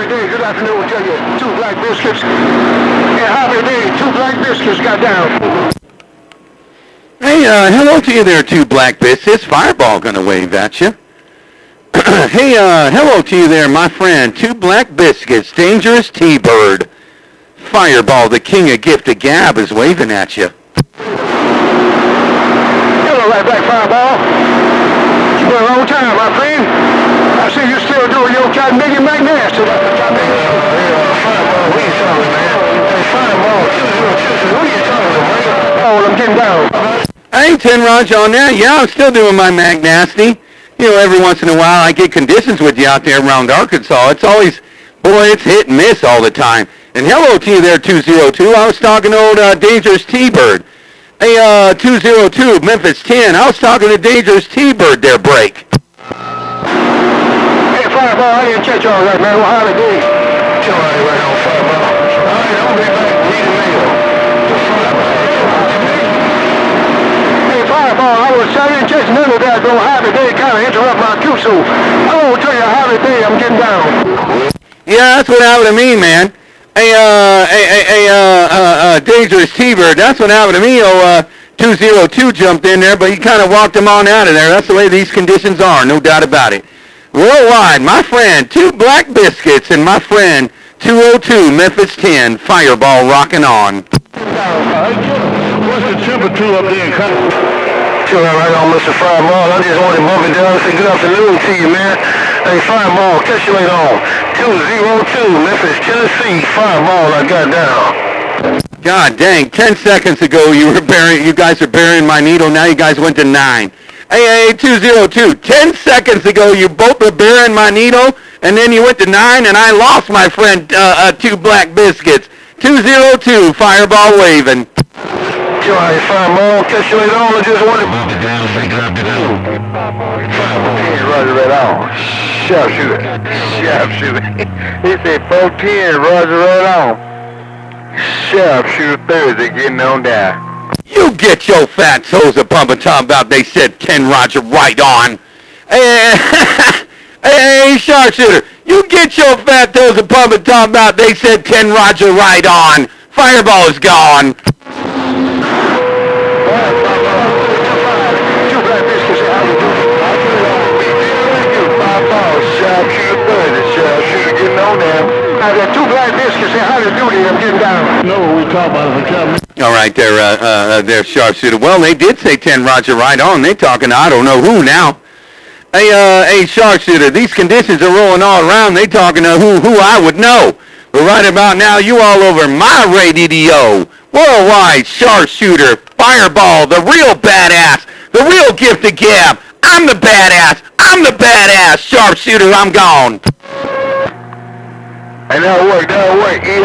Harvey Day, good afternoon to you. 2 black biscuits. Yeah, Harvey Day, 2 black biscuits got down. Hey, hello to you there, 2 black biscuits. Fireball gonna wave at you. Hey, hello to you there, my friend. 2 black biscuits, dangerous T-Bird. Fireball, the king of gift of gab, is waving at you. Hello, right back, Fireball. It's been a long time, my friend. I see you still doing your Cotton Biggie McNasty. Fireball, what are you talking, man? Hey, Fireball, what are you talking, man? Oh, I'm getting down. Hey, 10 Raj on there. Yeah, I'm still doing my McNasty. You know, every once in a while I get conditions with you out there around Arkansas. It's always, boy, it's hit and miss all the time. And hello to you there, 202. I was talking to old Dangerous T-Bird. Hey, 202, Memphis 10. I was talking to Dangerous T-Bird there, break. Hey, Fireball, I didn't catch you all right, man. Well, how did you? Chill right on, Fireball. All right, I'll be back reading mail. Hey, Fireball, I didn't catch none of that, though. Harvey Day kind of interrupt my cue, so I won't tell you Harvey Day, I'm getting down. Yeah, that's what happened to me, man. Hey, Dangerous T-Bird, that's what happened to me. 202 jumped in there, but he kind of walked him on out of there. That's the way these conditions are, no doubt about it. Worldwide, my friend, 2 black biscuits, and my friend, 202, Memphis 10, Fireball rocking on. What's the temperature up there in Colorado? Chill right on, Mr. Fireball. I just wanted to bump it down and say good afternoon to you, man. Hey, Fireball, catch you later on. 202, Memphis, Tennessee, Fireball, I got down. God dang, 10 seconds ago you guys are burying my needle, now you guys went to 9. Hey, 202, 10 seconds ago you both were burying my needle, and then you went to 9, and I lost my friend, 2 black biscuits. 202, Fireball waving. Hey, Fireball, catch you later on. I just wanted to bump it down and say good afternoon. Roger right on. Sharpshooter. Sharpshooter. He said 410, Roger right on. Sharpshooter Thursday getting on down. You get your fat toes a pumping talking about they said 10 Roger right on. Hey, Sharpshooter, you get your fat toes a pumping talking about they said 10 Roger right on. Fireball is gone. I got 2 black biscuits and how to do it, I'm getting down. No, we talk about it for coming. All right, there, Sharpshooter. Well, they did say 10 Roger right on. They talking to I don't know who now. Hey, Sharpshooter, these conditions are rolling all around. They talking to who I would know. But right about now, you all over my radio. Worldwide, Sharpshooter, Fireball, the real badass, the real gift of gab. I'm the badass. Sharpshooter, I'm gone. And that'll work. Hey,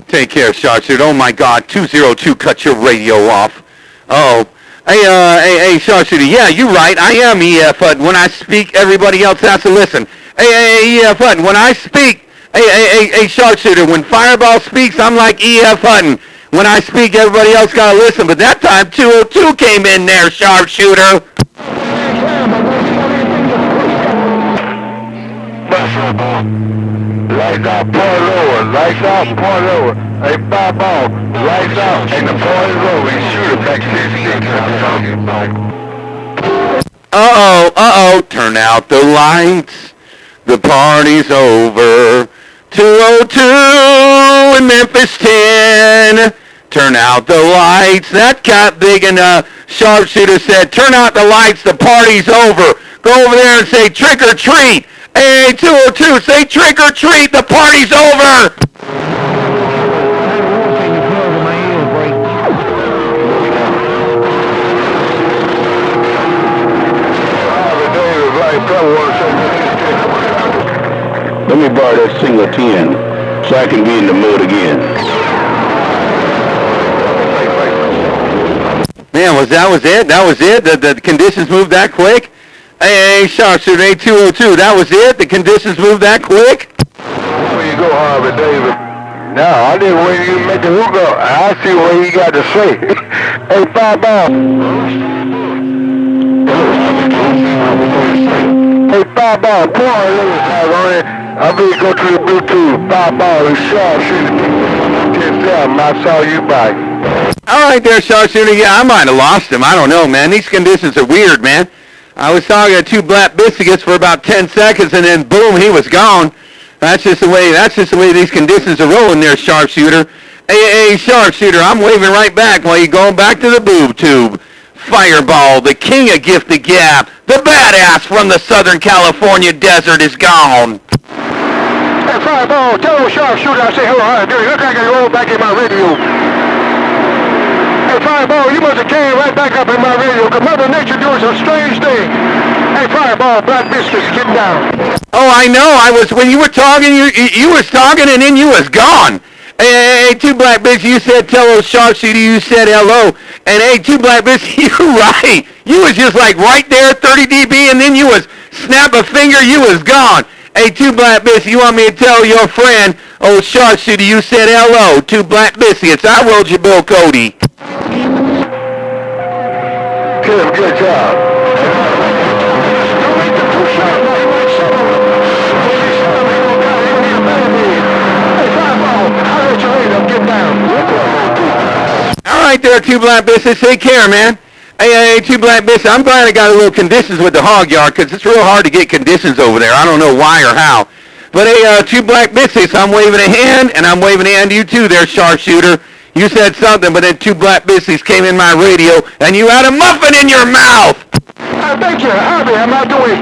Take care, Sharpshooter. Oh my God, 202, cut your radio off. Uh-oh. Hey, Sharpshooter. Yeah, you're right. I am E.F. Hutton. When I speak, everybody else has to listen. Hey, E.F. Hutton. When I speak, hey, Sharpshooter. When Fireball speaks, I'm like E.F. Hutton. When I speak, everybody else got to listen. But that time, 202 came in there, Sharpshooter. Lights out, point lower. Lights out, point lower. Hey, Fireball, lights out, and the point is over. And shoot it back to the stick. Uh-oh. Turn out the lights. The party's over. 202 in Memphis 10. Turn out the lights. That got big and Sharpshooter said, turn out the lights. The party's over. Go over there and say trick or treat. Hey, 202, say trick or treat. The party's over. Let me borrow that single 10 so I can be in the mood again. Man, that was it? The conditions moved that quick? Hey, Sharpshooter, 8202, that was it? The conditions moved that quick? There you go, Harvey David. No, I didn't wait you to make the hook up. I see what he got to say. Hey, 5 ball. Hey, 5 ball, pull on a little tag on it. I'm going to go to the Bluetooth. 5 ball is sharpshooter. 10-7, I saw you by. All right there, sharpshooter. Yeah, I might have lost him. I don't know, man. These conditions are weird, man. I was talking to 2 black biscuits for about 10 seconds, and then boom, he was gone. That's just the way these conditions are rolling there, sharpshooter. Hey, sharpshooter, I'm waving right back while you're going back to the boob tube. Fireball, the king of Gift the Gab, the badass from the Southern California desert is gone. Hey, Fireball, tell the sharpshooter I say hello. Dude, look like I rolled back in my radio. Hey, Fireball, you must have came right back up in my radio, because Mother Nature doing some strange things. Hey, Fireball, Black Biscuits, get down. Oh, I know. When you were talking, you was talking, and then you was gone. Hey, 2 black bitches, you said hello, sharpshooter, you said hello. And hey, 2 black bitches, you're right. You was just like right there, 30 dB, and then you was snap a finger, you was gone. Hey, 2 black bitches, you want me to tell your friend, oh, sharpshooter, you said hello, 2 black biscuits. I rolled your Bill Cody. Good job. All right there, 2 black biscuits. Take care, man. Hey, 2 black biscuits. I'm glad I got a little conditions with the hog yard, because it's real hard to get conditions over there. I don't know why or how. But hey, 2 black biscuits, I'm waving a hand, and I'm waving a hand to you too there, sharpshooter. You said something, but then 2 black biscuits came in my radio, and you had a muffin in your mouth. Thank you. Harvey, how am I doing?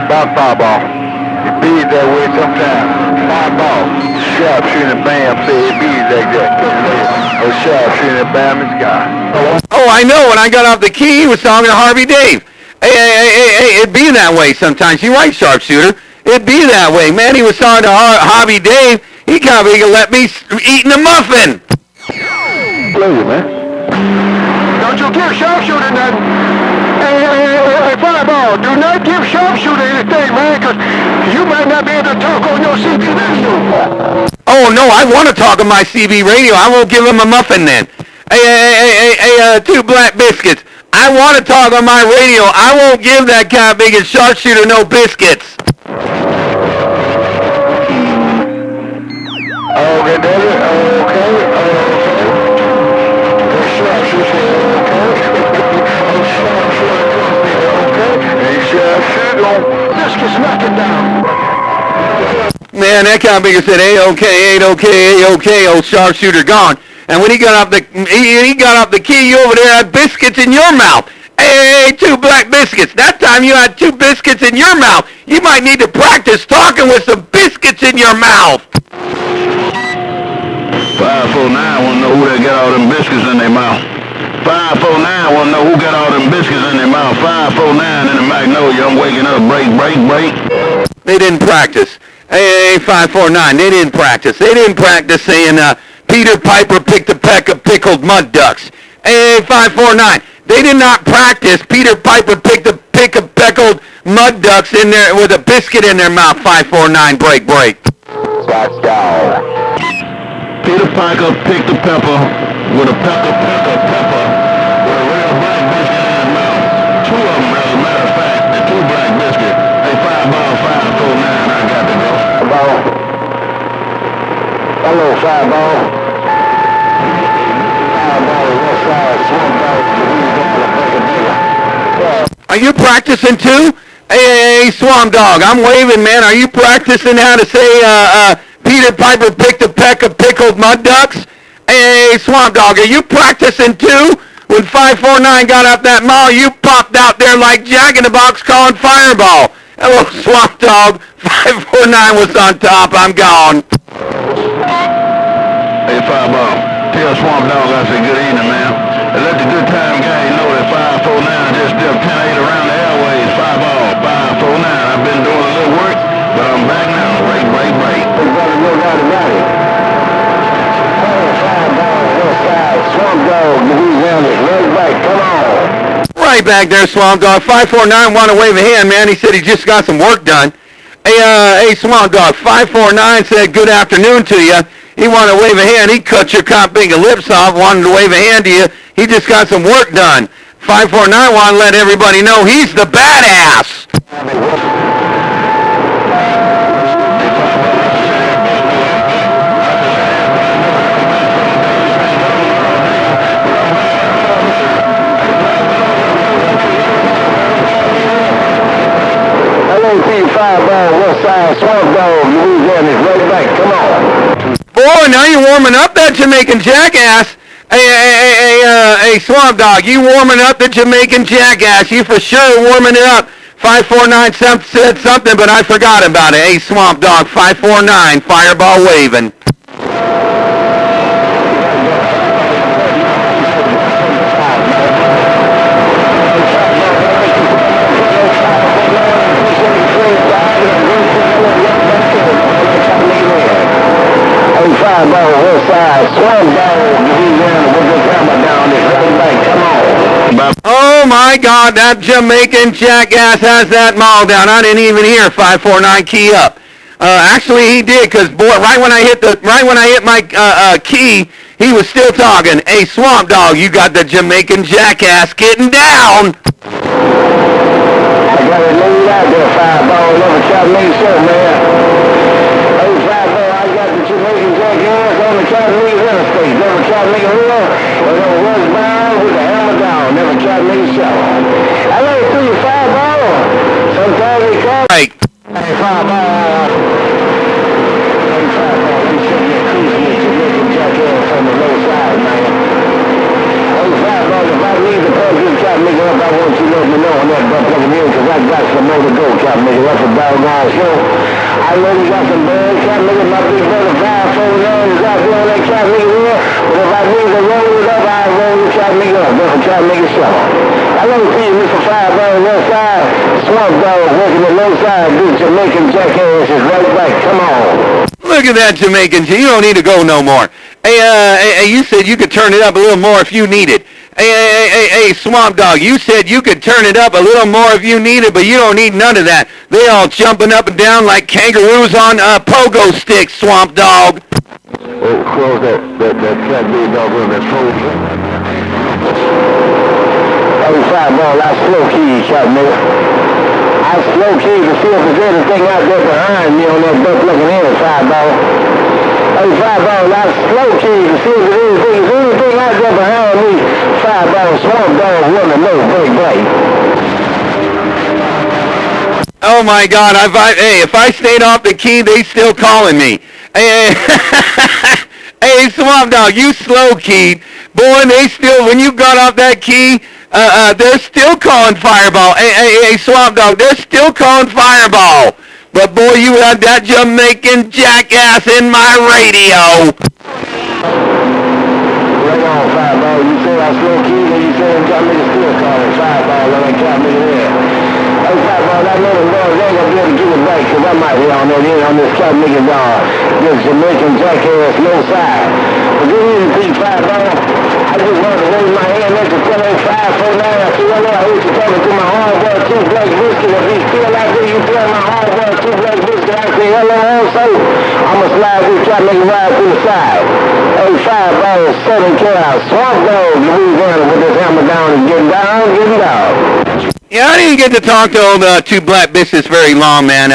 About 5 ball. It be that way sometimes. 5 ball. Sharpshooter, bam, say it be like that. Oh, sharpshooter, bam, it's gone. Oh, I know. When I got off the key, he was talking to Harvey Dave. Hey, it'd be that way sometimes. You're right, sharpshooter. It'd be that way. Man, he was talking to Harvey Dave. He can't be gonna let me eating a muffin. Pleasure, man. Don't you give sharpshooter nothing. Hey, Fireball, do not give sharpshooter anything, man, because you might not be able to talk on your CB radio. Oh, no, I want to talk on my CB radio. I won't give him a muffin then. Hey, 2 black biscuits. I want to talk on my radio. I won't give that kind of big sharpshooter no biscuits. Okay, David. Okay. Biscuits knocking down. Man, that kind of bigger said, ain't okay, old sharpshooter gone. And when he got off the key, you over there had biscuits in your mouth. Hey, 2 black biscuits. That time you had 2 biscuits in your mouth. You might need to practice talking with some biscuits in your mouth. 549 want to know who that got all them biscuits in their mouth. 549 want to know who got all them biscuits in their mouth. 549 in the Magnolia. I'm waking up. Break. They didn't practice. Hey, 549. They didn't practice. They didn't practice saying, Peter Piper picked a peck of pickled mud ducks. Hey, 549. They did not practice. Peter Piper picked a pick of pickled mud ducks in there with a biscuit in their mouth. 549. Break. That's down. Peter Piper picked a pepper with a pepper with a real black biscuit in his mouth. 2 of them, as a matter of fact, the 2 black biscuits. Hey, 5 ball, 549, I got to go. Ball. Hello, 5 ball. 5 ball, west side, swing ball, Are you practicing too? Hey, Swamp Dog, I'm waving, man. Are you practicing how to say, Peter Piper picked a peck of pickled mud ducks? Hey, Swamp Dog, are you practicing too? When 549 got up that mall, you popped out there like Jack in the Box calling Fireball. Hello, Swamp Dog. 549 was on top. I'm gone. Hey, Fireball, tell Swamp Dog I said good evening, man. And let the good time guy know that 549 just dipped 10-8 around the airways. 549. I've been doing a little work, but I'm back now. Break. Swamp Dog, Louisiana, right back. Come on. Right back there, Swamp Dog. 549 want to wave a hand, man. He said he just got some work done. Hey, Swamp Dog, 549 said good afternoon to you. He wanted to wave a hand. He cut your cop finger lips off, wanted to wave a hand to you. He just got some work done. 549 wanted to let everybody know he's the badass. West Side, Swamp Dog, Louisiana is right back. Come on. Boy, now you're warming up that Jamaican jackass. Hey, Swamp Dog, you warming up the Jamaican jackass. You for sure warming it up. 549 said something, but I forgot about it. Hey, Swamp Dog, 549, fireball waving. Oh my God, that Jamaican jackass has that mall down. I didn't even hear 549 key up. Actually, he did, cause boy, right when I hit my key, he was still talking. Hey, Swamp Dog, you got the Jamaican jackass getting down. I got it laid out there, fireball. Never try to make sure, man. Hey, fireball, I got the Jamaican jackass on the Chinese interstate. Never try to make a real, but on westbound with the hammer down. Never try to make a shot. I know it through your fireball. Sometimes they call it. Right. Hey, fireball. Hey, fireball, you should get cruising with Jamaican jackass on the low side, man. Hey, fireball, if I need the pub, you try to make it up, I want you to let me know on that butt plug in, because I got some more to go. Try to make it up a doggone show. I know you got some birds. Try to make it my big brother 549 is out there on that try to make it real. But if I need to roll it up, I roll it, try to make it up. Never try to make it show. I love to see you, Mr. Fireball, west side. Swamp Dog working the low side. Big Jamaican jackass is right back. Come on. Look at that Jamaican. You don't need to go no more. Hey, you said you could turn it up a little more if you needed. Hey, Swamp Dog, you said you could turn it up a little more if you needed, but you don't need none of that. They all jumping up and down like kangaroos on pogo sticks, Swamp Dog. Oh, close that fat big dog on that phone. Hey, Fireball, I slow key shot, nigga. I slow key to see if there's anything out there behind me on that butt looking in, Fireball. Hey, Fireball, I slow key to see if there's anything out there behind me. Fireball, Swamp Dog, woman, no, break. Oh my God! If I stayed off the key, they still calling me. Hey, Swamp Dog, you slow keyed. Boy, they still, when you got off that key, they're still calling Fireball. Hey, Swamp Dog, they're still calling Fireball. But boy, you had that Jamaican jackass in my radio. Right on, Fireball. You say I slow keyed, and you say I'm trying to make it still calling Fireball, and I'm trying to make it in. Hey, Fireball, I know the Lord ain't gonna be able to get it back, because I might be on that end on this trying to make it this Jamaican jackass low side. But you need to see Fireball. I just wanted to raise my hand up to tell him 549. I said, well, I hate you talking to my hardboiled two black biscuit. If he's still out there, you tell my hardboiled two black biscuit. I say, hello, also. I'ma slide this, try to make it ride to the side. Hey, Fireball, Southern Cal, Swamp Dog, Louisiana, with this hammer down and getting down. Yeah, I didn't get to talk to old Two Black Biscuits very long, man.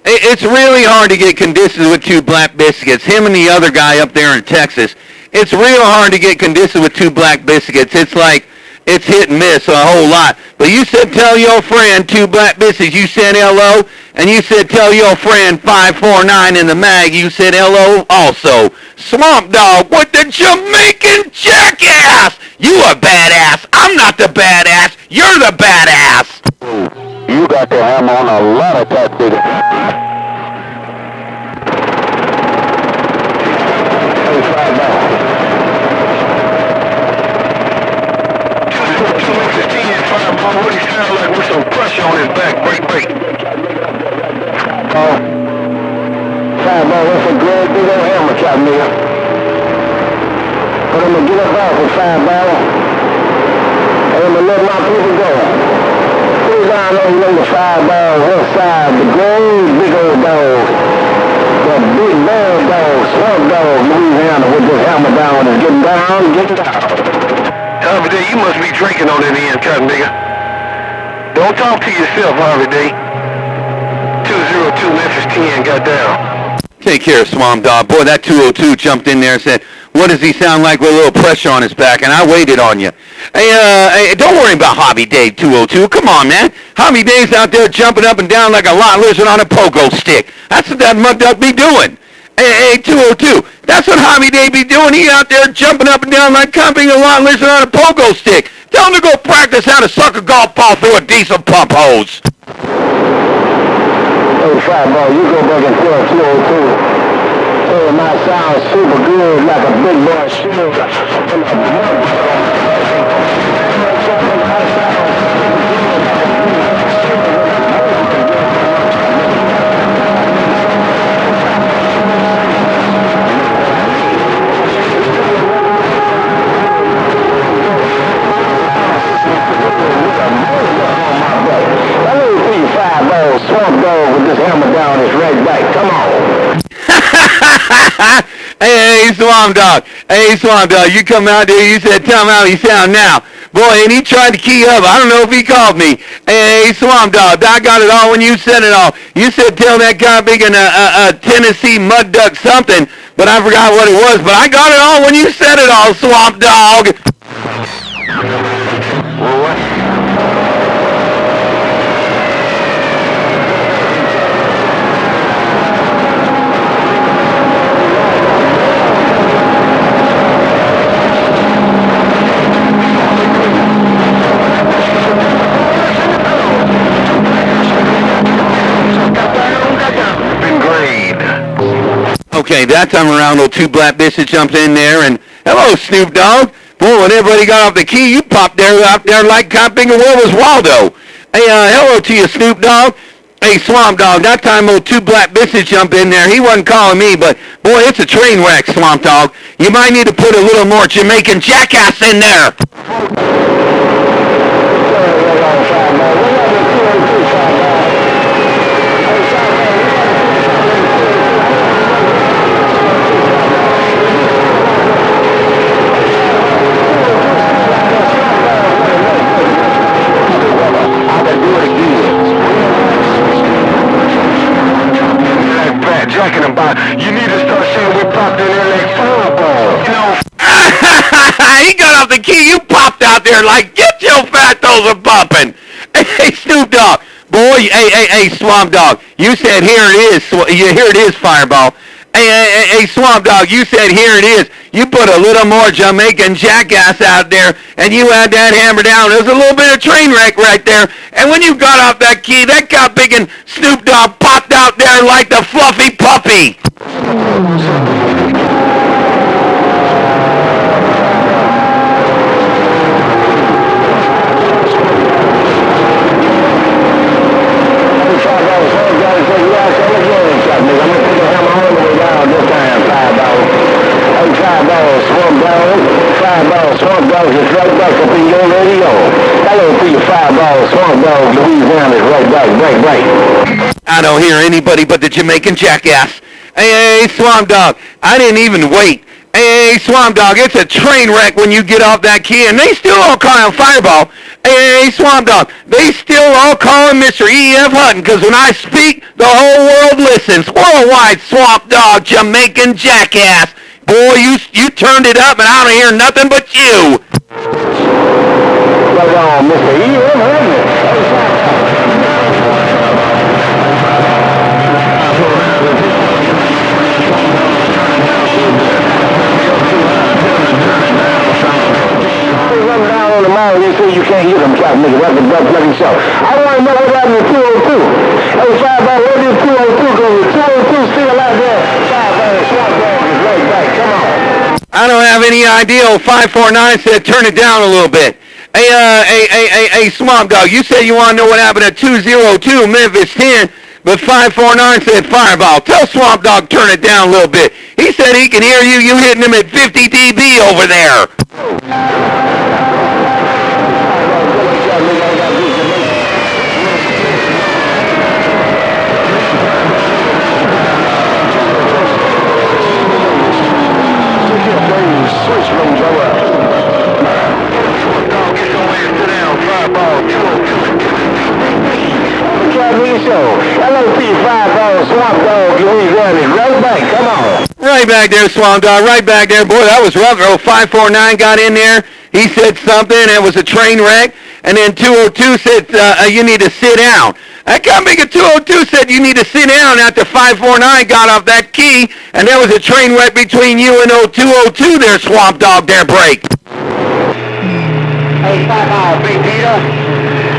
It's really hard to get conditions with Two Black Biscuits. Him and the other guy up there in Texas. It's real hard to get conditions with Two Black Biscuits. It's like, it's hit and miss a whole lot. But you said tell your friend Two Black Biscuits. You said hello. And you said tell your friend 549 in the mag. You said hello also. Swamp Dog with the Jamaican jackass. You a badass. I'm not the badass. You're the badass. You got the hammer on a lot of that big. Hey, Fireball. What he sound like with some pressure on his back. Break. Fireball, that's a great big old hammer chop, nigga. But I'm gonna get up off with Fireball. And I'm gonna let my people go. down on the fireball, west side, the great big old dog. The big bad dog, swamp dog, Louisiana, with this hammer down and getting down, getting down. Harvey D, you must be drinking on that end, cotton nigga. Don't talk to yourself, Harvey D. 202 Memphis 10 got down. Take care, Swamp Dog. Boy, that 202 jumped in there and said, what does he sound like with a little pressure on his back? And I waited on you. Hey, don't worry about Hobby Dave 202. Come on, man. Hobby Dave's out there jumping up and down like a lot lizard on a pogo stick. That's what that mud duck be doing. Hey, 202. That's what Hobby Dave be doing. He out there jumping up and down like comping a lot lizard on a pogo stick. Tell him to go practice how to suck a golf ball through a diesel pump hose. Hey, Fireball, you go back and tell 202. It might sound super good like a big boy shoe. Swamp dog with this hammer down his right back. Come on. Hey, Swamp Dog. Hey, Swamp Dog. You come out there. You said, tell him how he sound now. Boy, and he tried to key up. I don't know if he called me. Hey, Swamp Dog. I got it all when you said it all. You said tell that guy big in a Tennessee mud duck something, but I forgot what it was. But I got it all when you said it all, Swamp Dog. Okay, that time around, old two black bitches jumped in there, and hello, Snoop Dogg. Boy, when everybody got off the key, you popped there out there like Comping, and where was Waldo? Hey, hello to you, Snoop Dogg. Hey, Swamp Dog, that time old two black bitches jumped in there. He wasn't calling me, but boy, it's a train wreck, Swamp Dog. You might need to put a little more Jamaican jackass in there. You need to start saying we popped in there like fireball. You know. He got off the key. You popped out there like, get your fat toes a bumping. Hey, Snoop Dogg. Boy, hey, Swamp Dog. You said here it is. Here it is, Fireball. Hey, Swamp Dog. You said here it is. You put a little more Jamaican jackass out there, and you had that hammer down. There's a little bit of train wreck right there. And when you got off that key, that got big and Snoop Dogg popped out there like the fluffy puppy. Swamp Dog is right back up in your radio. Hello to you, Fireball. Swamp Dog, Louisiana is right back, right. I don't hear anybody but the Jamaican jackass. Hey, Swamp Dog, I didn't even wait. Hey, Swamp Dog, it's a train wreck when you get off that key, and they still all call him Fireball. Hey, Swamp Dog, they still all call him Mr. E.F. Hutton, because when I speak, the whole world listens. Worldwide, Swamp Dog, Jamaican jackass. Boy, you turned it up, and I don't hear nothing but you. Right on, Mr. E.F. Hutton. You say you can't hear them, Captain Nigga. That's the best bloody show. I want to know what happened to 202. Hey, Fireball, where did 202 go? 202 still out there. Fireball, Swamp Dog is right back. Come on. I don't have any idea. 549 said turn it down a little bit. Hey, Swamp Dog, you said you want to know what happened at 202 Memphis 10, but 549 said Fireball. Tell Swamp Dog turn it down a little bit. He said he can hear you. You hitting him at 50 dB over there. Swamp Dog, Louisiana. Right back, come on. Right back there, Swamp Dog. Right back there. Boy, that was rough. 549 got in there. He said something. It was a train wreck. And then 202 said, you need to sit down. That guy big at 202 said you need to sit down after 549 got off that key. And there was a train wreck between you and 202 there, Swamp Dog, there, break. Hey, 5 Big Peter.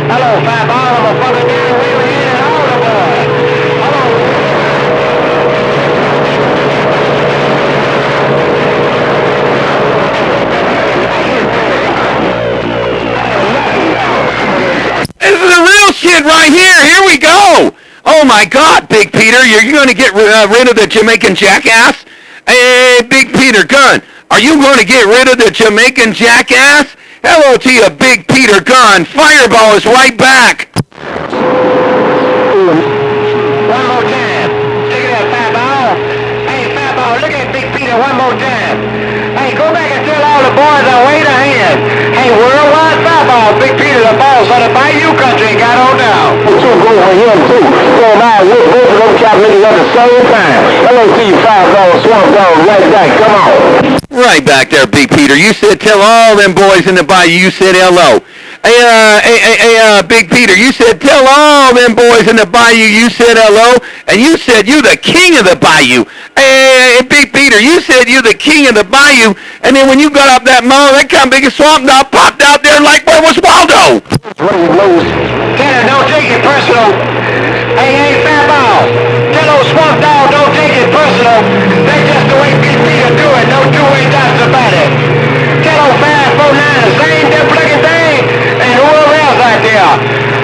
Hello, 5 I'm a fucking down. We were in and out of boy. Hello. This is the real shit right here. Here we go. Oh, my God, Big Peter. You're going to get rid of the Jamaican jackass? Hey, Big Peter Gunn, are you going to get rid of the Jamaican jackass? Hello to you, Big Peter Gunn. Fireball is right back. One more time. Look at that, Fireball. Hey, Fireball, look at Big Peter one more time. Hey, go back and tell all the boys I wait a hand. Hey, worldwide Fireball, Big Peter the boss of the BYU country got on down. Two go for him, too. So now, with both of them calculating at the same time. Hello to you, Fireball, Swamp Dog, right back. Come on. Right back there, Big Peter. You said tell all them boys in the bayou you said hello. Hey, Big Peter, you said tell all them boys in the bayou you said hello, and you said you the king of the bayou. Hey, Big Peter, you said you the king of the bayou, and then when you got up that mountain, that kind of big swamp dog popped out there like where was Waldo? Tanner, don't take it personal. Hey, Fireball, tell those swamp dog don't take it personal. That's just the way Big Peter do it. No two-way dots about it. Tell old 549 the same damn thing, and whoever else out there.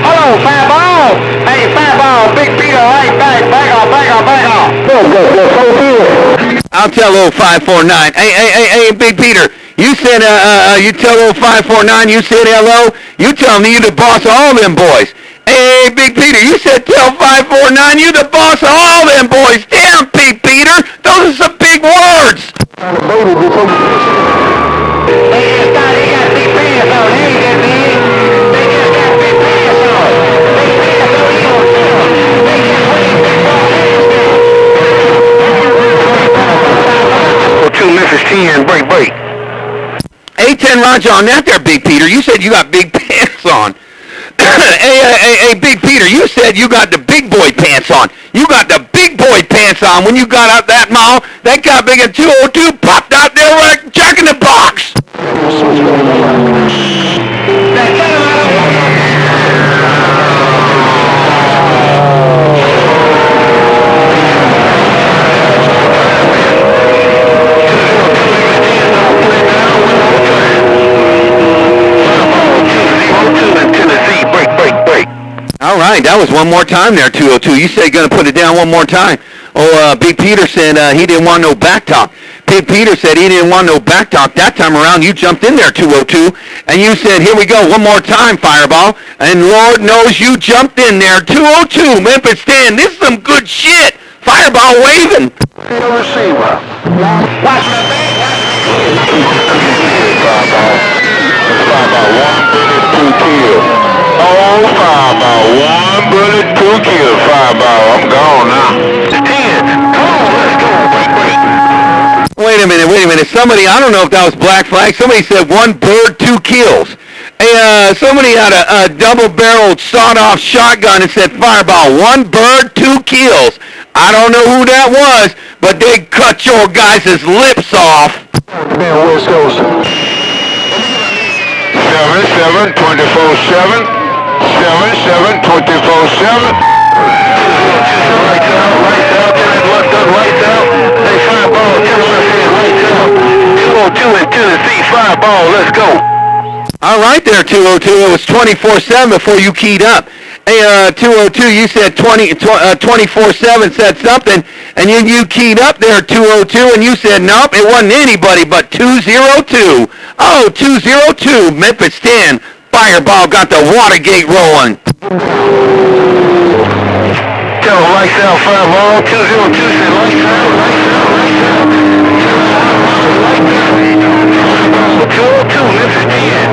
Hello, Fireball. Hey, Fireball, Big Peter, right back. Back off. I'll tell old 549. Hey, Big Peter. You said, you tell old 549, you said hello. You tell me you the boss of all them boys. Hey, Big Peter, you said tell 549 you the boss of all them boys. Damn, Big Peter, those are some big words. They got big pants on. They ain't that big. They just got big pants on. They pants on you. They just wear big pants. 2 Memphis 10, break. A10 Roger on that there, Big Peter. You said you got big pants on. Hey, Big Peter, you said you got the big boy pants on. You got the big boy pants on when you got up that mall. That guy big at 202 popped out there like Jack in the Box. All right, that was one more time there, 202. You said you're going to put it down one more time. Big Peter said he didn't want no back talk. Big Peter said he didn't want no back talk. That time around, you jumped in there, 202, and you said, here we go, one more time, Fireball. And Lord knows you jumped in there, 202, Memphis 10. This is some good shit. Fireball waving. Receiver. Watch the back. Fireball, 1 kill. Oh, Fireball, 1 bullet, 2 kills, Fireball. I'm gone now. 10. Come on, let's go. Wait a minute. Somebody, I don't know if that was Black Flag. Somebody said 1 bird, 2 kills. Hey, somebody had a double-barreled sawed-off shotgun and said Fireball, 1 bird, 2 kills. I don't know who that was, but they cut your guys' lips off. Man, West Coast. 7, 24/7. 7, 24/7. Right out. Hey, Fireball, get him right out. 202 and Tennessee, Fireball, let's go. All right there, 202. It was 24/7 before you keyed up. Hey, 202, you said 24/7 said something, and you keyed up there, 202, and you said, nope, it wasn't anybody but 202. Oh, 202, Memphis 10. Fireball got the Watergate rolling. Tell him lights out, Fireball. 202 said lights out. 202, Memphis 10.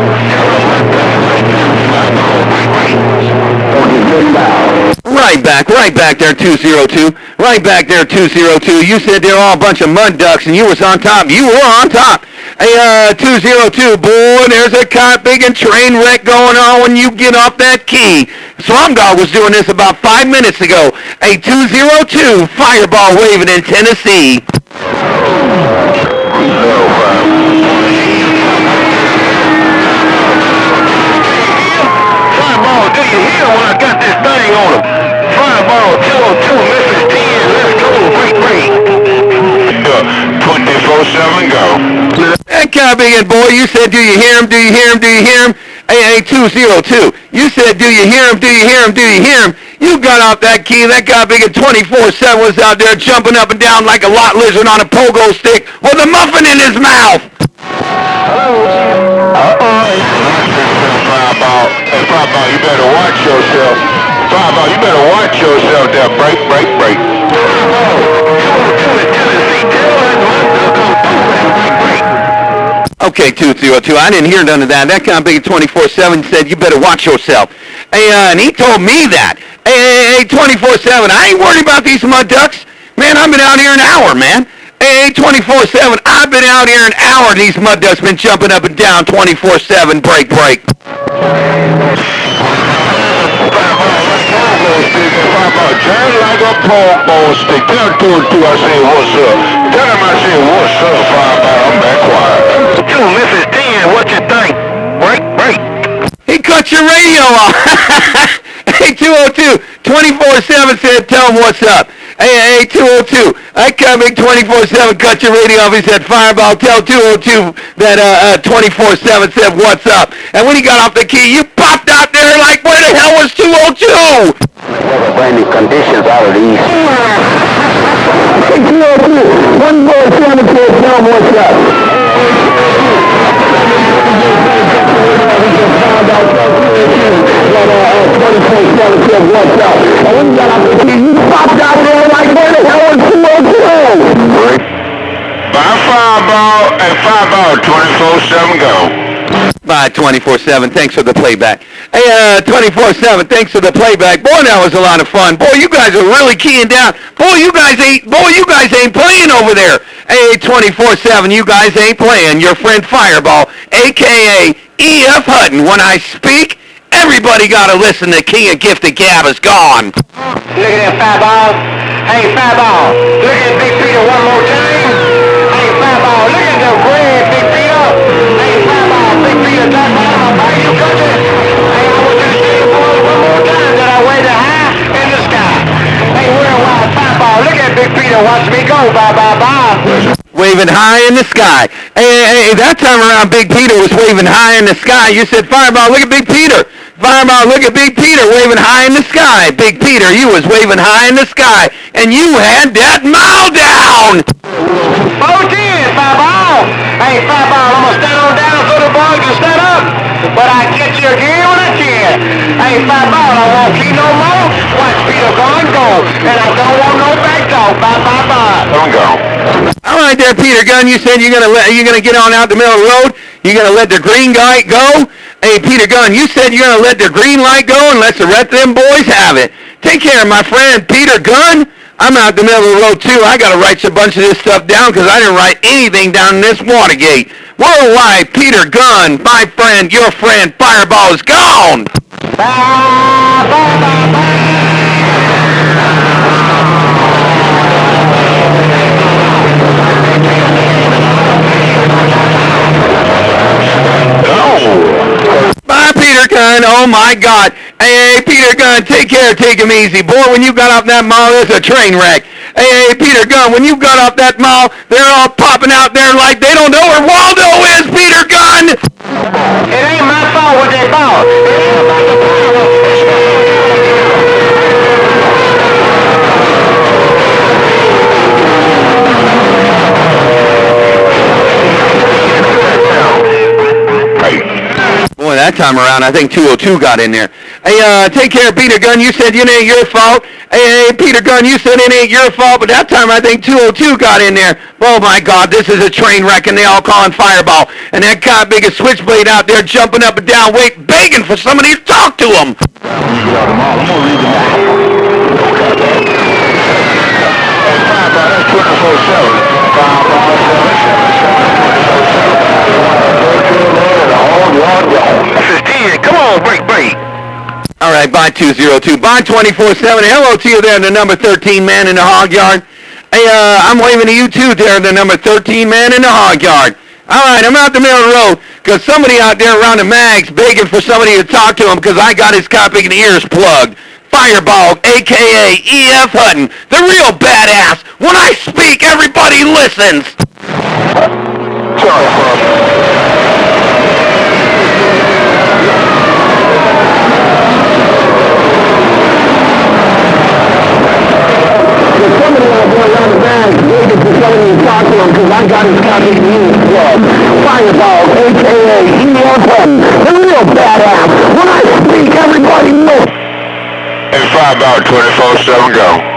Right back. back. Right back there, 202. Right back there, 202. You said they're all a bunch of mud ducks, and you was on top. You were on top. Hey, 202, boy, there's a big and train wreck going on when you get off that key. Strong Dog was doing this about 5 minutes ago. A 202 fireball waving in Tennessee. Fireball, do you hear when I got this thing on him? Fireball, 202, Memphis 10, let's go, break. 24/7, go. That big boy, you said, do you hear him, do you hear him, do you hear him? Hey, 202, you said, do you hear him, do you hear him, do you hear him? You got off that key, that guy big at 24/7 was out there jumping up and down like a lot lizard on a pogo stick with a muffin in his mouth. Fireball, hey, Fireball, you better watch yourself. Fireball, you better watch yourself there. Break. Okay, 202, I didn't hear none of that. That guy big at 24/7 said, you better watch yourself. Hey, and he told me that. Hey, 24/7, I ain't worried about these mud ducks. Man, I've been out here an hour, man. Hey, 24/7, I've been out here an hour. These mud ducks been jumping up and down 24/7. Break. Turn like a pogo stick. Tell 202 I say what's up. Tell him I say what's up, Fireball. I'm back quiet. 2 Memphis 10, what you think? Break. He cut your radio off. Hey, 202, 24/7 said, tell him what's up. Hey, 202, I come in 24/7, cut your radio off. He said, Fireball, tell 202 that 24/7 said, what's up. And when he got off the key, you popped out there like, where the hell was 202? Brand conditions out of these. Hey, 202, 147 said, tell him what's up. What's up? And when you got off the key, you popped out there like, where the hell is 202? By Fireball and Fireball, 24/7 go. By 24/7, thanks for the playback. Hey, 24/7, thanks for the playback. Boy, that was a lot of fun. Boy, you guys are really keying down. Boy, you guys ain't playing over there. Hey, 24/7, you guys ain't playing. Your friend Fireball, a.k.a. E.F. Hutton. When I speak, everybody got to listen. The king of gifted gab is gone. Look at that Fireball. Hey, Fireball, look at Big Peter one more time. Hey, Fireball, look at the red Big Peter. Hey, Fireball, Big Peter, that's how you cut it. Hey, I was just saying for one more time that I waited high in the sky. Hey, where was Fireball? Look at Big Peter, watch me go. Bye. Waving high in the sky. Hey, that time around, Big Peter was waving high in the sky. You said, Fireball, look at Big Peter. Fireball, look at Big Peter waving high in the sky. Big Peter, you was waving high in the sky, and you had that mile down. 14, Fireball. Hey, Fireball, I'm going to stand on down so the ball can stand up. But I catch you again when I can. Hey, Fireball, I won't keep no more. Watch Peter go. And I don't want no back talk. Bye. Don't go. All right there, Peter Gunn. You said you're gonna get on out the middle of the road. You're gonna let the green light go. Hey, Peter Gunn, you said you're gonna let the green light go and let the rest of them boys have it. Take care, my friend, Peter Gunn. I'm out the middle of the road too. I gotta write a bunch of this stuff down because I didn't write anything down in this Watergate. Worldwide, Peter Gunn, my friend, your friend, Fireball is gone. Bye. Bye, Peter Gunn. Oh, my God. Hey, Peter Gunn, take care. Take him easy. Boy, when you got off that mall, there's a train wreck. Hey, Peter Gunn, when you got off that mall, they're all popping out there like they don't know where Waldo is, Peter Gunn. It ain't my fault what they bought. Boy, that time around, I think 202 got in there. Hey, take care, Peter Gunn. You said it ain't your fault. Hey, Peter Gunn, you said it ain't your fault, but that time I think 202 got in there. Oh, my God, this is a train wreck, and they all calling Fireball. And that guy, biggest switchblade out there jumping up and down, begging for somebody to talk to him. That's 24/7. 15, come on, break. All right, bond 202, bond 24/7. Hello to you there, the number 13 man in the hog yard. Hey, I'm waving to you too there, the number 13 man in the hog yard. All right, I'm out the middle of the road because somebody out there around the mag's begging for somebody to talk to him because I got his copy and ears plugged. Fireball, a.k.a. E.F. Hutton, the real badass. When I speak, everybody listens. Sorry, somebody out there around the bag waiting for somebody to talk to him because I got his copy of the news club. Fireball, a.k.a. E.F. Hutton, the real badass. When I speak, everybody knows. And Fireball 24/7 go.